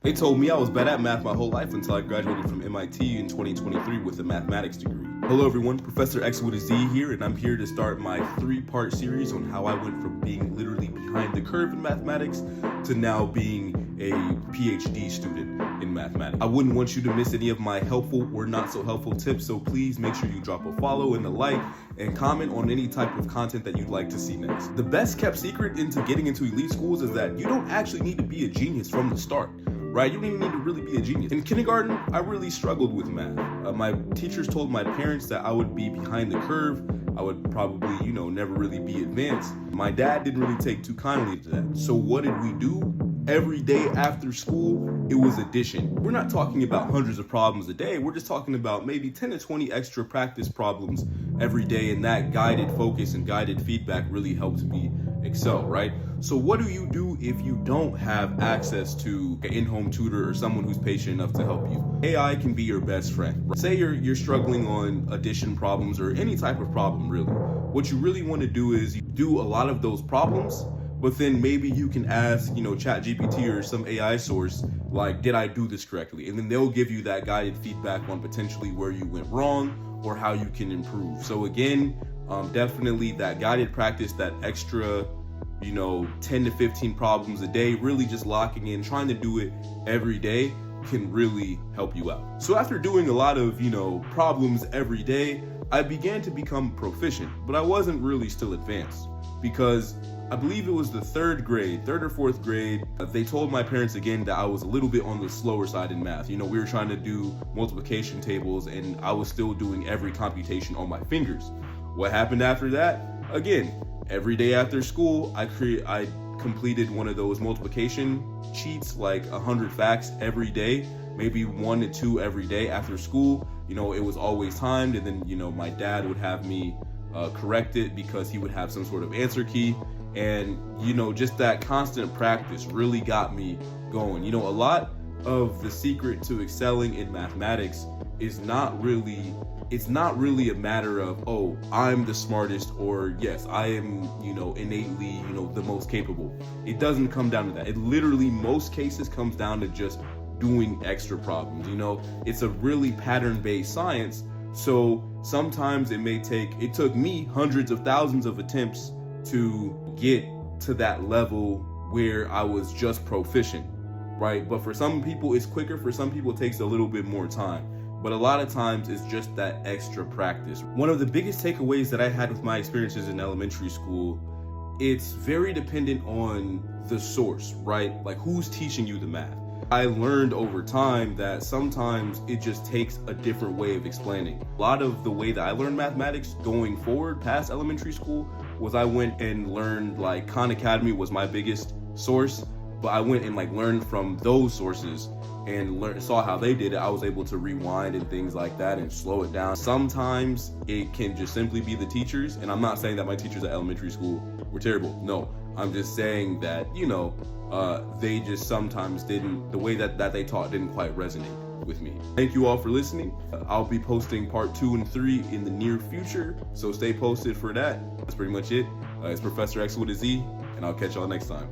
They told me I was bad at math my whole life until I graduated from MIT in 2023 with a mathematics degree. Hello everyone, Professor X with a Z here, and I'm here to start my 3-part series on how I went from being literally behind the curve in mathematics to now being a PhD student in mathematics. I wouldn't want you to miss any of my helpful or not so helpful tips, so please make sure you drop a follow and a like and comment on any type of content that you'd like to see next. The best kept secret into getting into elite schools is that you don't actually need to be a genius from the start. Right? You don't even need to really be a genius. In kindergarten, I really struggled with math. My teachers told my parents that I would be behind the curve. I would probably, never really be advanced. My dad didn't really take too kindly to that. So what did we do? Every day after school, it was addition. We're not talking about hundreds of problems a day. We're just talking about maybe 10 to 20 extra practice problems every day, and that guided focus and guided feedback really helped me excel, right? So what do you do if you don't have access to an in-home tutor or someone who's patient enough to help you? AI can be your best friend. Say you're struggling on addition problems or any type of problem, really. What you really want to do is you do a lot of those problems, but then maybe you can ask, ChatGPT or some AI source, like, did I do this correctly? And then they'll give you that guided feedback on potentially where you went wrong or how you can improve. So again, definitely that guided practice, that extra 10 to 15 problems a day, really just locking in, trying to do it every day can really help you out. So after doing a lot of, problems every day, I began to become proficient, but I wasn't really still advanced because I believe it was the third or fourth grade, they told my parents again that I was a little bit on the slower side in math. We were trying to do multiplication tables and I was still doing every computation on my fingers. What happened after that? Again, every day after school, I completed one of those multiplication sheets, like 100 facts every day, maybe 1 to 2 every day after school. It was always timed, and then, my dad would have me correct it because he would have some sort of answer key. And, just that constant practice really got me going. A lot of the secret to excelling in mathematics is not really a matter of, oh, I'm the smartest, or yes, I am, innately, the most capable. It doesn't come down to that. It literally, most cases, comes down to just doing extra problems. It's a really pattern-based science. So sometimes it took me hundreds of thousands of attempts to get to that level where I was just proficient, right? But for some people, it's quicker. For some people, it takes a little bit more time. But a lot of times it's just that extra practice. One of the biggest takeaways that I had with my experiences in elementary school, it's very dependent on the source, right? Like who's teaching you the math. I learned over time that sometimes it just takes a different way of explaining. A lot of the way that I learned mathematics going forward past elementary school was I went and learned, like Khan Academy was my biggest source, but I went and learned from those sources and saw how they did it. I was able to rewind and things like that and slow it down. Sometimes it can just simply be the teachers, and I'm not saying that my teachers at elementary school were terrible. No, I'm just saying that, they just sometimes the way that they taught didn't quite resonate with me. Thank you all for listening. I'll be posting part 2 and 3 in the near future, so stay posted for that. That's pretty much it. It's Professor X with a Z, and I'll catch y'all next time.